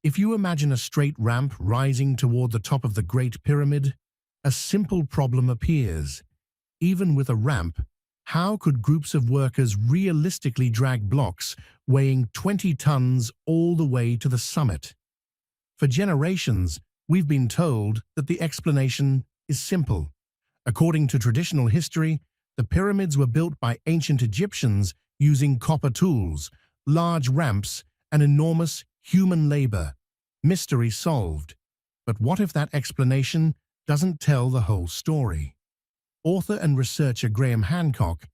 If you imagine a straight ramp rising toward the top of the Great Pyramid, a simple problem appears. Even with a ramp, how could groups of workers realistically drag blocks weighing 20 tons all the way to the summit? For generations, we've been told that the explanation is simple. According to traditional history, the pyramids were built by ancient Egyptians using copper tools, large ramps, and enormous human labor. Mystery solved. But what if that explanation doesn't tell the whole story? Author and researcher Graham Hancock,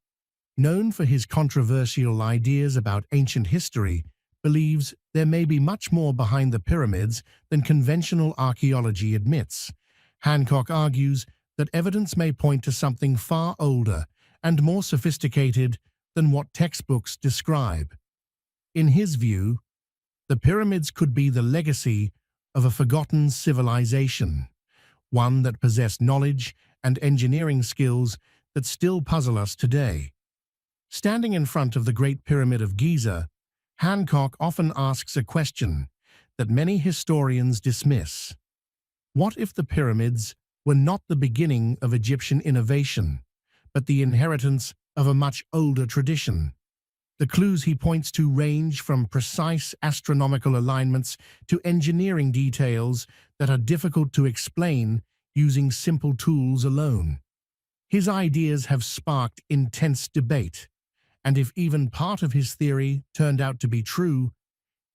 known for his controversial ideas about ancient history, believes there may be much more behind the pyramids than conventional archaeology admits. Hancock argues that evidence may point to something far older and more sophisticated than what textbooks describe. In his view, the pyramids could be the legacy of a forgotten civilization, one that possessed knowledge and engineering skills that still puzzle us today. Standing in front of the Great Pyramid of Giza, Hancock often asks a question that many historians dismiss. What if the pyramids were not the beginning of Egyptian innovation, but the inheritance of a much older tradition? The clues he points to range from precise astronomical alignments to engineering details that are difficult to explain using simple tools alone. His ideas have sparked intense debate, and if even part of his theory turned out to be true,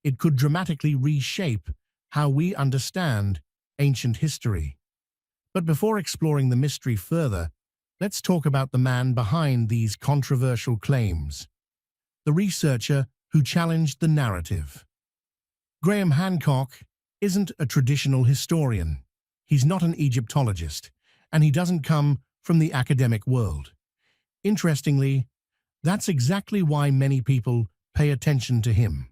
it could dramatically reshape how we understand ancient history. But before exploring the mystery further, let's talk about the man behind these controversial claims, the researcher who challenged the narrative. Graham Hancock isn't a traditional historian. He's not an Egyptologist, and he doesn't come from the academic world. Interestingly, that's exactly why many people pay attention to him.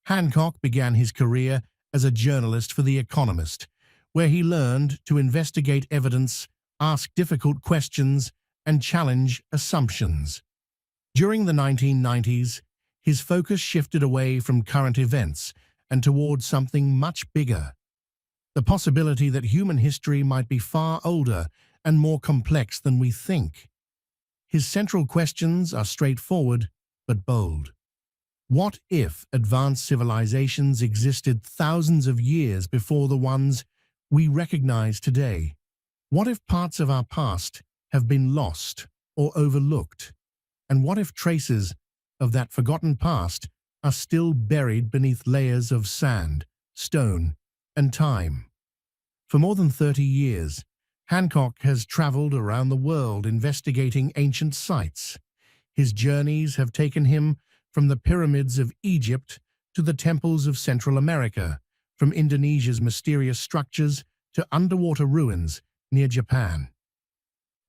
Hancock began his career as a journalist for The Economist, where he learned to investigate evidence, ask difficult questions, and challenge assumptions. During the 1990s, his focus shifted away from current events and toward something much bigger: the possibility that human history might be far older and more complex than we think. His central questions are straightforward but bold. What if advanced civilizations existed thousands of years before the ones we recognize today? What if parts of our past have been lost or overlooked? And what if traces of that forgotten past are still buried beneath layers of sand, stone, and time? For more than 30 years, Hancock has traveled around the world investigating ancient sites. His journeys have taken him from the pyramids of Egypt to the temples of Central America, from Indonesia's mysterious structures to underwater ruins near Japan.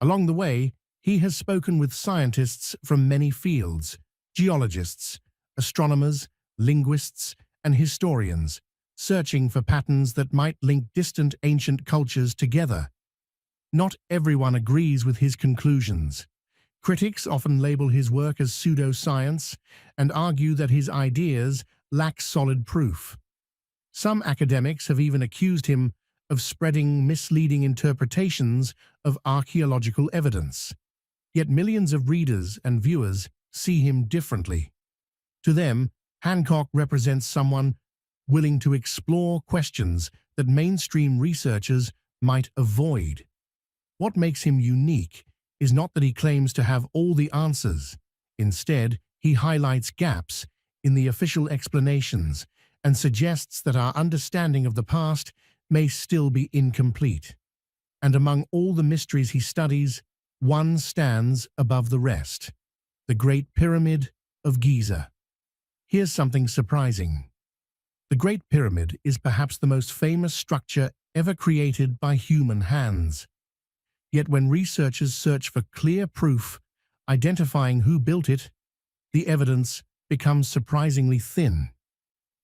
Along the way, he has spoken with scientists from many fields: geologists, astronomers, linguists, and historians, searching for patterns that might link distant ancient cultures together. Not everyone agrees with his conclusions. Critics often label his work as pseudoscience and argue that his ideas lack solid proof. Some academics have even accused him of spreading misleading interpretations of archaeological evidence. Yet millions of readers and viewers see him differently. To them, Hancock represents someone willing to explore questions that mainstream researchers might avoid. What makes him unique is not that he claims to have all the answers. Instead, he highlights gaps in the official explanations and suggests that our understanding of the past may still be incomplete. And among all the mysteries he studies, one stands above the rest: the Great Pyramid of Giza. Here's something surprising. The Great Pyramid is perhaps the most famous structure ever created by human hands. Yet when researchers search for clear proof identifying who built it, the evidence becomes surprisingly thin.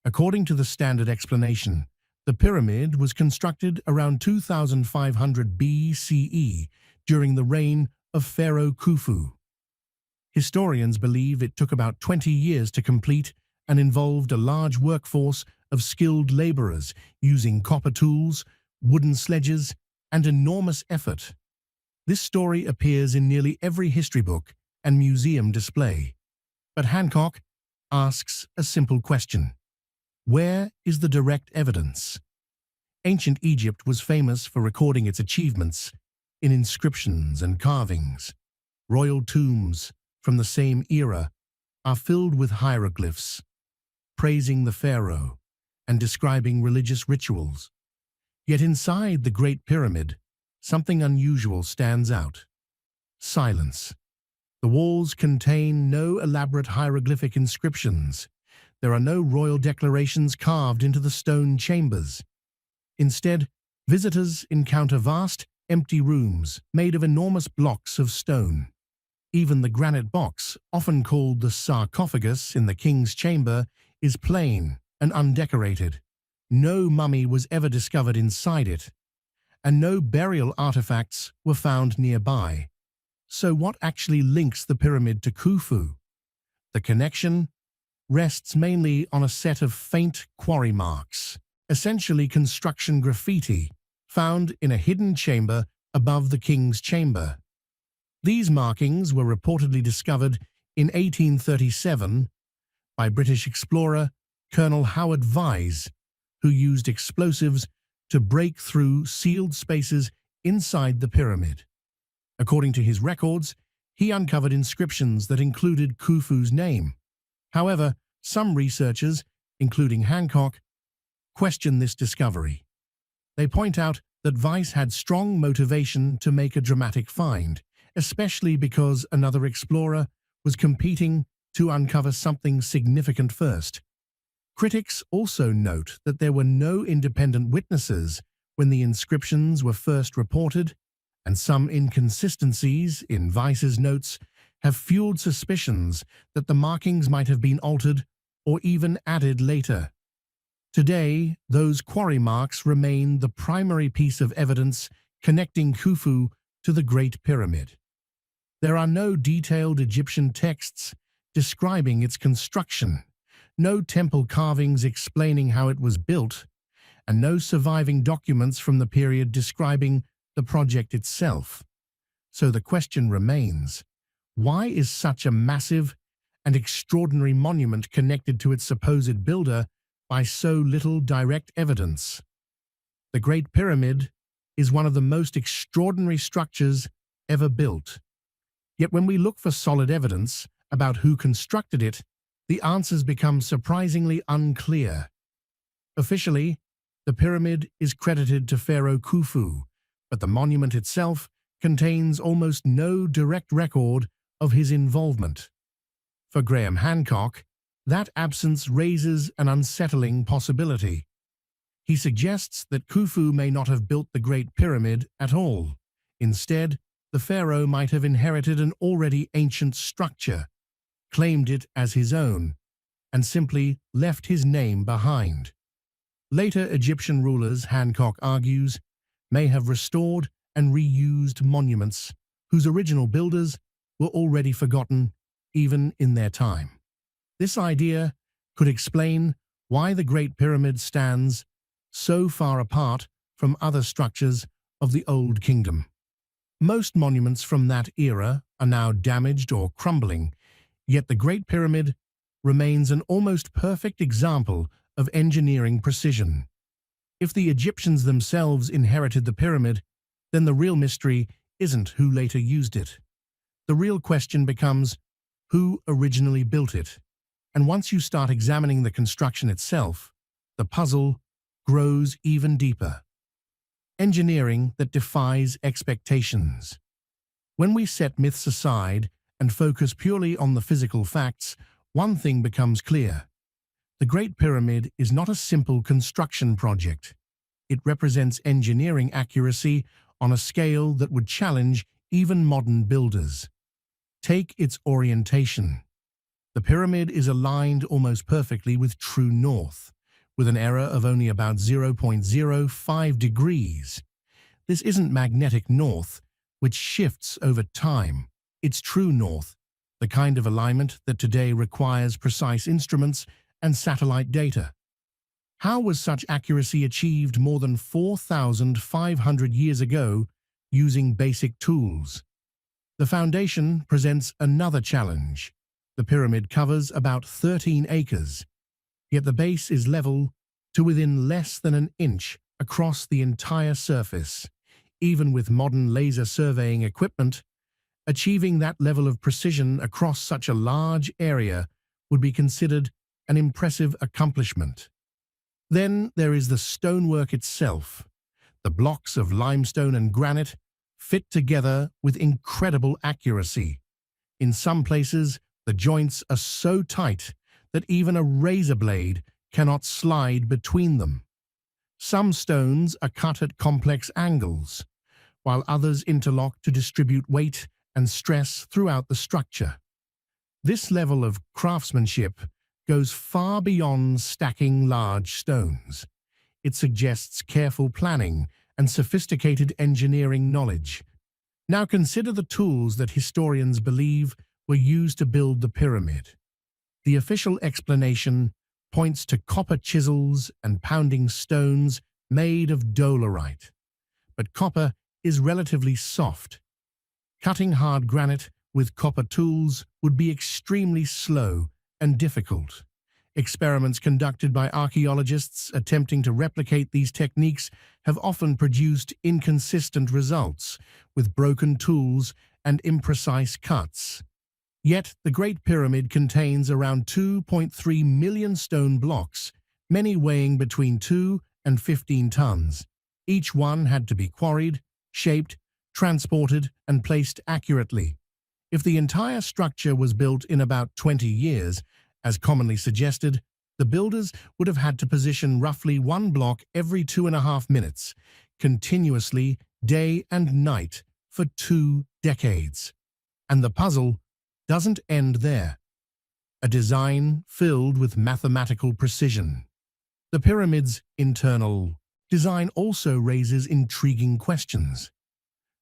According to the standard explanation, the pyramid was constructed around 2500 BCE during the reign of Pharaoh Khufu. Historians believe it took about 20 years to complete and involved a large workforce of skilled laborers using copper tools, wooden sledges, and enormous effort. This story appears in nearly every history book and museum display. But Hancock asks a simple question. Where is the direct evidence? Ancient Egypt was famous for recording its achievements in inscriptions and carvings. Royal tombs from the same era are filled with hieroglyphs, praising the pharaoh and describing religious rituals. Yet inside the Great Pyramid, something unusual stands out. Silence. The walls contain no elaborate hieroglyphic inscriptions. There are no royal declarations carved into the stone chambers. Instead, visitors encounter vast, empty rooms made of enormous blocks of stone. Even the granite box, often called the sarcophagus in the king's chamber, is plain and undecorated. No mummy was ever discovered inside it, and no burial artifacts were found nearby. So what actually links the pyramid to Khufu? The connection rests mainly on a set of faint quarry marks, essentially construction graffiti, found in a hidden chamber above the king's chamber. These markings were reportedly discovered in 1837 by British explorer Colonel Howard Vyse, who used explosives to break through sealed spaces inside the pyramid. According to his records, he uncovered inscriptions that included Khufu's name. However, some researchers, including Hancock, question this discovery. They point out that Vyse had strong motivation to make a dramatic find, especially because another explorer was competing to uncover something significant first. Critics also note that there were no independent witnesses when the inscriptions were first reported, and some inconsistencies in Vyse's notes have fueled suspicions that the markings might have been altered or even added later. Today, those quarry marks remain the primary piece of evidence connecting Khufu to the Great Pyramid. There are no detailed Egyptian texts describing its construction, no temple carvings explaining how it was built, and no surviving documents from the period describing the project itself. So the question remains, why is such a massive and extraordinary monument connected to its supposed builder by so little direct evidence? The Great Pyramid is one of the most extraordinary structures ever built. Yet when we look for solid evidence about who constructed it, the answers become surprisingly unclear. Officially, the pyramid is credited to Pharaoh Khufu, but the monument itself contains almost no direct record of his involvement. For Graham Hancock, that absence raises an unsettling possibility. He suggests that Khufu may not have built the Great Pyramid at all. Instead, the pharaoh might have inherited an already ancient structure, claimed it as his own, and simply left his name behind. Later Egyptian rulers, Hancock argues, may have restored and reused monuments whose original builders were already forgotten even in their time. This idea could explain why the Great Pyramid stands so far apart from other structures of the Old Kingdom. Most monuments from that era are now damaged or crumbling, yet the Great Pyramid remains an almost perfect example of engineering precision. If the Egyptians themselves inherited the pyramid, then the real mystery isn't who later used it. The real question becomes who originally built it. And once you start examining the construction itself, the puzzle grows even deeper. Engineering that defies expectations. When we set myths aside and focus purely on the physical facts, one thing becomes clear. The Great Pyramid is not a simple construction project. It represents engineering accuracy on a scale that would challenge even modern builders. Take its orientation. The pyramid is aligned almost perfectly with true north, with an error of only about 0.05 degrees. This isn't magnetic north, which shifts over time. It's true north, the kind of alignment that today requires precise instruments and satellite data. How was such accuracy achieved more than 4,500 years ago using basic tools? The foundation presents another challenge. The pyramid covers about 13 acres, yet the base is level to within less than an inch across the entire surface. Even with modern laser surveying equipment, achieving that level of precision across such a large area would be considered an impressive accomplishment. Then there is the stonework itself. The blocks of limestone and granite fit together with incredible accuracy. In some places, the joints are so tight that even a razor blade cannot slide between them. Some stones are cut at complex angles, while others interlock to distribute weight and stress throughout the structure. This level of craftsmanship goes far beyond stacking large stones. It suggests careful planning and sophisticated engineering knowledge. Now consider the tools that historians believe were used to build the pyramid. The official explanation points to copper chisels and pounding stones made of dolerite. But copper is relatively soft. Cutting hard granite with copper tools would be extremely slow and difficult. Experiments conducted by archaeologists attempting to replicate these techniques have often produced inconsistent results, with broken tools and imprecise cuts. Yet, the Great Pyramid contains around 2.3 million stone blocks, many weighing between 2 and 15 tons. Each one had to be quarried, shaped, transported, and placed accurately. If the entire structure was built in about 20 years, as commonly suggested, the builders would have had to position roughly one block every 2.5 minutes, continuously, day and night, for 2 decades. And the puzzle doesn't end there. A design filled with mathematical precision. The pyramid's internal design also raises intriguing questions.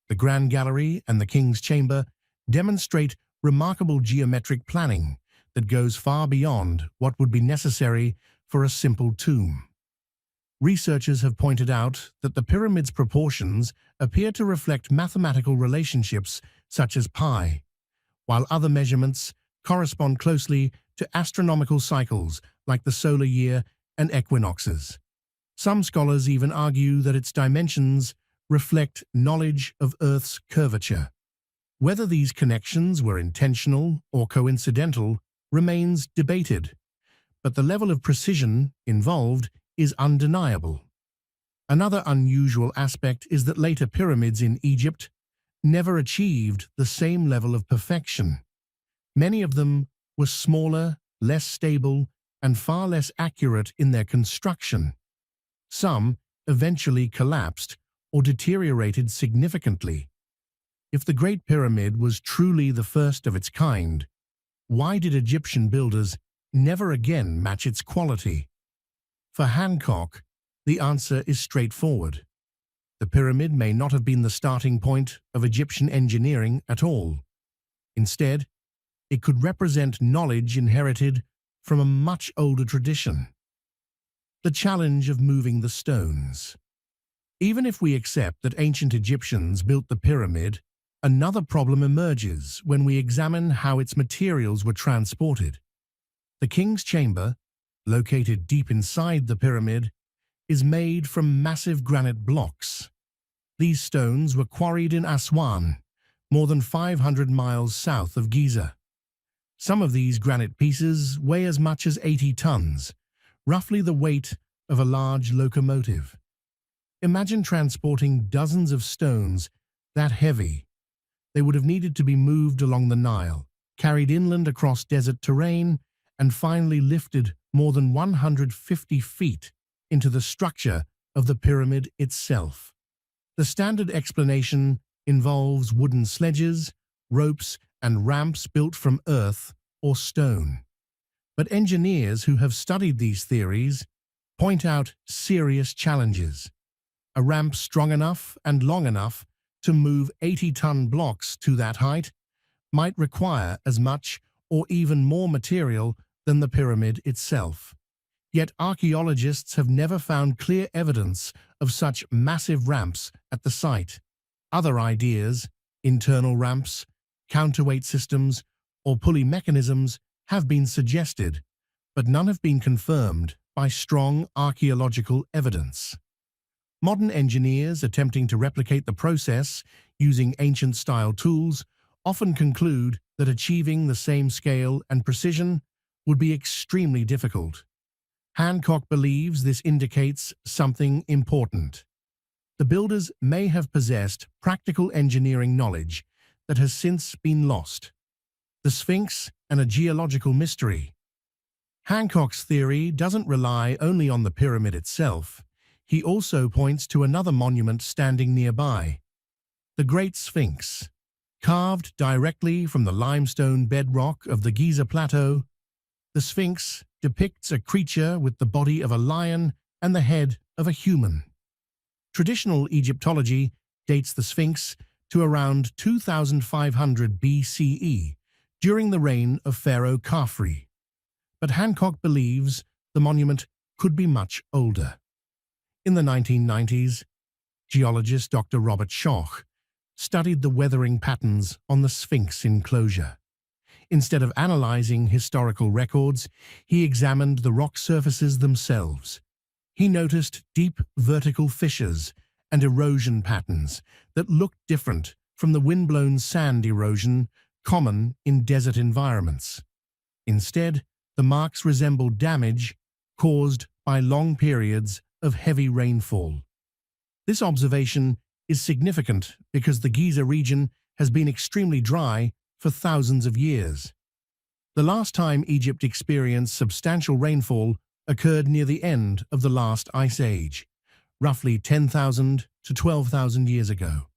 The Grand Gallery and the King's Chamber demonstrate remarkable geometric planning that goes far beyond what would be necessary for a simple tomb. Researchers have pointed out that the pyramid's proportions appear to reflect mathematical relationships such as pi, while other measurements correspond closely to astronomical cycles like the solar year and equinoxes. Some scholars even argue that its dimensions reflect knowledge of Earth's curvature. Whether these connections were intentional or coincidental remains debated, but the level of precision involved is undeniable. Another unusual aspect is that later pyramids in Egypt never achieved the same level of perfection. Many of them were smaller, less stable, and far less accurate in their construction. Some eventually collapsed or deteriorated significantly. If the Great Pyramid was truly the first of its kind, why did Egyptian builders never again match its quality? For Hancock, the answer is straightforward. The pyramid may not have been the starting point of Egyptian engineering at all. Instead, it could represent knowledge inherited from a much older tradition. The challenge of moving the stones. Even if we accept that ancient Egyptians built the pyramid, another problem emerges when we examine how its materials were transported. The King's Chamber, located deep inside the pyramid, is made from massive granite blocks. These stones were quarried in Aswan, more than 500 miles south of Giza. Some of these granite pieces weigh as much as 80 tons, roughly the weight of a large locomotive. Imagine transporting dozens of stones that heavy. They would have needed to be moved along the Nile, carried inland across desert terrain, and finally lifted more than 150 feet into the structure of the pyramid itself. The standard explanation involves wooden sledges, ropes, and ramps built from earth or stone. But engineers who have studied these theories point out serious challenges. A ramp strong enough and long enough to move 80-ton blocks to that height might require as much or even more material than the pyramid itself. Yet archaeologists have never found clear evidence of such massive ramps at the site. Other ideas, internal ramps, counterweight systems, or pulley mechanisms have been suggested, but none have been confirmed by strong archaeological evidence. Modern engineers attempting to replicate the process using ancient-style tools often conclude that achieving the same scale and precision would be extremely difficult. Hancock believes this indicates something important. The builders may have possessed practical engineering knowledge that has since been lost. The Sphinx and a geological mystery. Hancock's theory doesn't rely only on the pyramid itself. He also points to another monument standing nearby, the Great Sphinx. Carved directly from the limestone bedrock of the Giza Plateau, the Sphinx depicts a creature with the body of a lion and the head of a human. Traditional Egyptology dates the Sphinx to around 2500 BCE, during the reign of Pharaoh Khafre. But Hancock believes the monument could be much older. In the 1990s, geologist Dr. Robert Schoch studied the weathering patterns on the Sphinx enclosure. Instead of analyzing historical records, he examined the rock surfaces themselves. He noticed deep vertical fissures and erosion patterns that looked different from the windblown sand erosion common in desert environments. Instead, the marks resembled damage caused by long periods of heavy rainfall. This observation is significant because the Giza region has been extremely dry for thousands of years. The last time Egypt experienced substantial rainfall occurred near the end of the last ice age, roughly 10,000 to 12,000 years ago.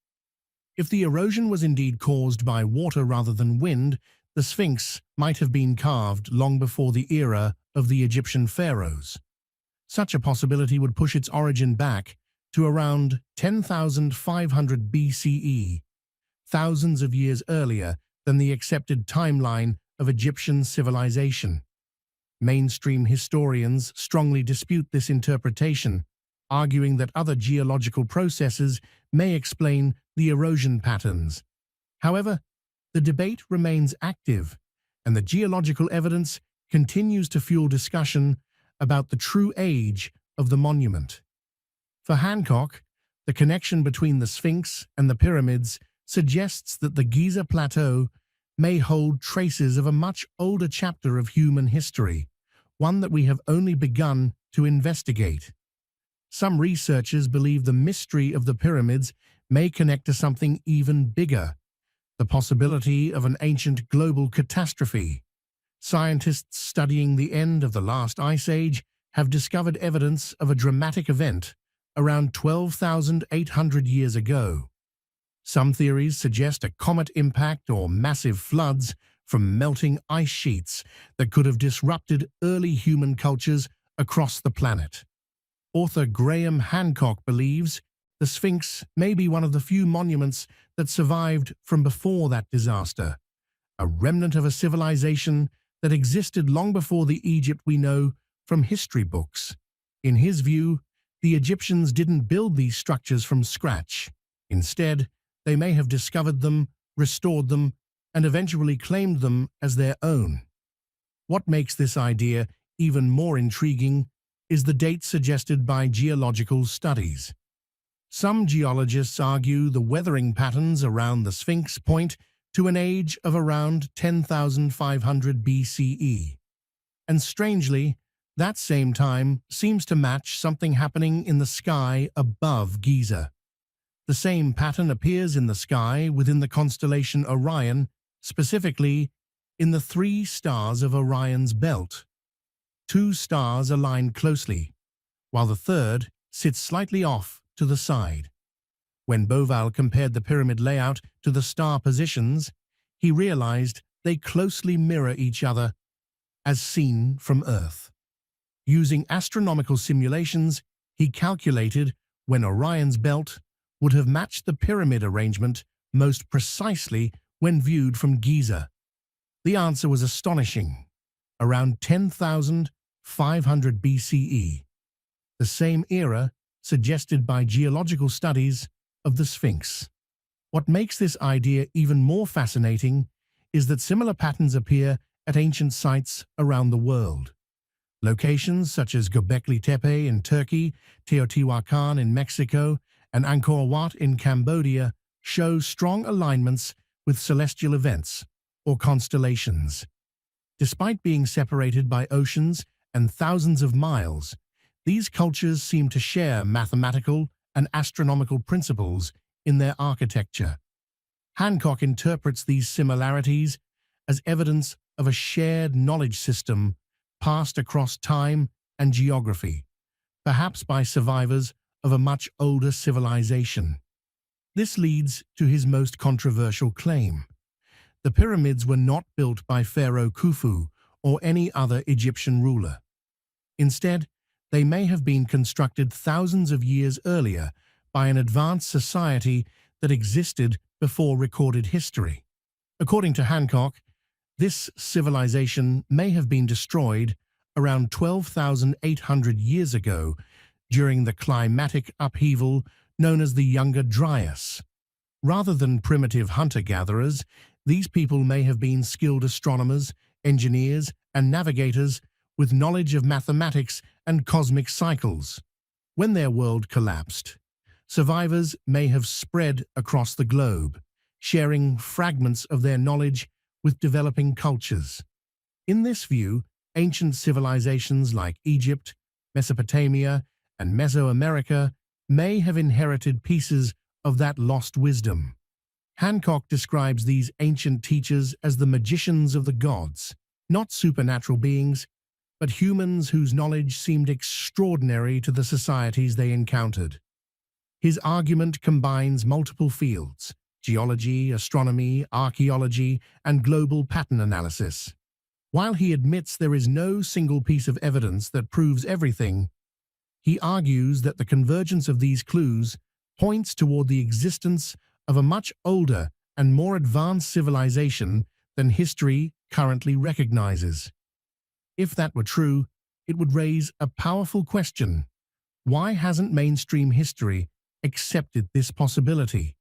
If the erosion was indeed caused by water rather than wind, the Sphinx might have been carved long before the era of the Egyptian pharaohs. Such a possibility would push its origin back to around 10,500 BCE, thousands of years earlier than the accepted timeline of Egyptian civilization. Mainstream historians strongly dispute this interpretation, arguing that other geological processes may explain the erosion patterns. However, the debate remains active, and the geological evidence continues to fuel discussion about the true age of the monument. For Hancock, the connection between the Sphinx and the pyramids suggests that the Giza Plateau may hold traces of a much older chapter of human history, one that we have only begun to investigate. Some researchers believe the mystery of the pyramids may connect to something even bigger, the possibility of an ancient global catastrophe. Scientists studying the end of the last ice age have discovered evidence of a dramatic event around 12,800 years ago. Some theories suggest a comet impact or massive floods from melting ice sheets that could have disrupted early human cultures across the planet. Author Graham Hancock believes the Sphinx may be one of the few monuments that survived from before that disaster, a remnant of a civilization that existed long before the Egypt we know from history books. In his view, the Egyptians didn't build these structures from scratch. Instead, they may have discovered them, restored them, and eventually claimed them as their own. What makes this idea even more intriguing is the date suggested by geological studies. Some geologists argue the weathering patterns around the Sphinx point to an age of around 10,500 BCE. And strangely, that same time seems to match something happening in the sky above Giza. The same pattern appears in the sky within the constellation Orion, specifically in the 3 stars of Orion's belt. 2 stars align closely, while the third sits slightly off to the side. When Bauval compared the pyramid layout to the star positions, he realized they closely mirror each other as seen from Earth. Using astronomical simulations, he calculated when Orion's belt would have matched the pyramid arrangement most precisely when viewed from Giza. The answer was astonishing. around 10,500 BCE, the same era suggested by geological studies of the Sphinx. What makes this idea even more fascinating is that similar patterns appear at ancient sites around the world. Locations such as Göbekli Tepe in Turkey, Teotihuacan in Mexico, and Angkor Wat in Cambodia show strong alignments with celestial events or constellations. Despite being separated by oceans and thousands of miles, these cultures seem to share mathematical and astronomical principles in their architecture. Hancock interprets these similarities as evidence of a shared knowledge system passed across time and geography, perhaps by survivors of a much older civilization. This leads to his most controversial claim. The pyramids were not built by Pharaoh Khufu or any other Egyptian ruler. Instead, they may have been constructed thousands of years earlier by an advanced society that existed before recorded history. According to Hancock, this civilization may have been destroyed around 12,800 years ago during the climatic upheaval known as the Younger Dryas. Rather than primitive hunter-gatherers, these people may have been skilled astronomers, engineers, and navigators with knowledge of mathematics and cosmic cycles. When their world collapsed, survivors may have spread across the globe, sharing fragments of their knowledge with developing cultures. In this view, ancient civilizations like Egypt, Mesopotamia, and Mesoamerica may have inherited pieces of that lost wisdom. Hancock describes these ancient teachers as the magicians of the gods, not supernatural beings, but humans whose knowledge seemed extraordinary to the societies they encountered. His argument combines multiple fields: geology, astronomy, archaeology, and global pattern analysis. While he admits there is no single piece of evidence that proves everything, he argues that the convergence of these clues points toward the existence of a much older and more advanced civilization than history currently recognizes. If that were true, it would raise a powerful question. Why hasn't mainstream history accepted this possibility?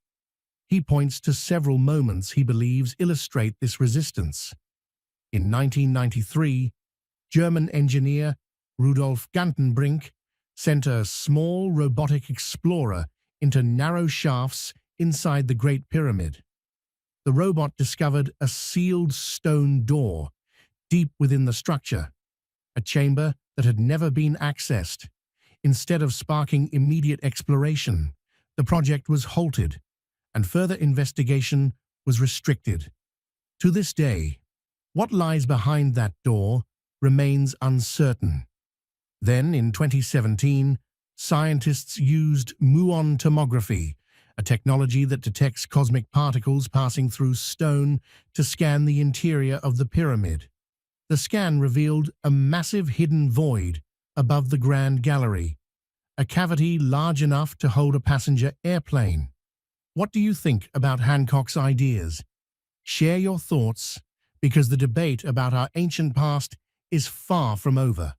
He points to several moments he believes illustrate this resistance. In 1993, German engineer Rudolf Gantenbrink sent a small robotic explorer into narrow shafts inside the Great Pyramid. The robot discovered a sealed stone door deep within the structure, a chamber that had never been accessed. Instead of sparking immediate exploration, the project was halted, and further investigation was restricted. To this day, what lies behind that door remains uncertain. Then, in 2017, scientists used muon tomography, a technology that detects cosmic particles passing through stone, to scan the interior of the pyramid. The scan revealed a massive hidden void above the Grand Gallery, a cavity large enough to hold a passenger airplane. What do you think about Hancock's ideas? Share your thoughts, because the debate about our ancient past is far from over.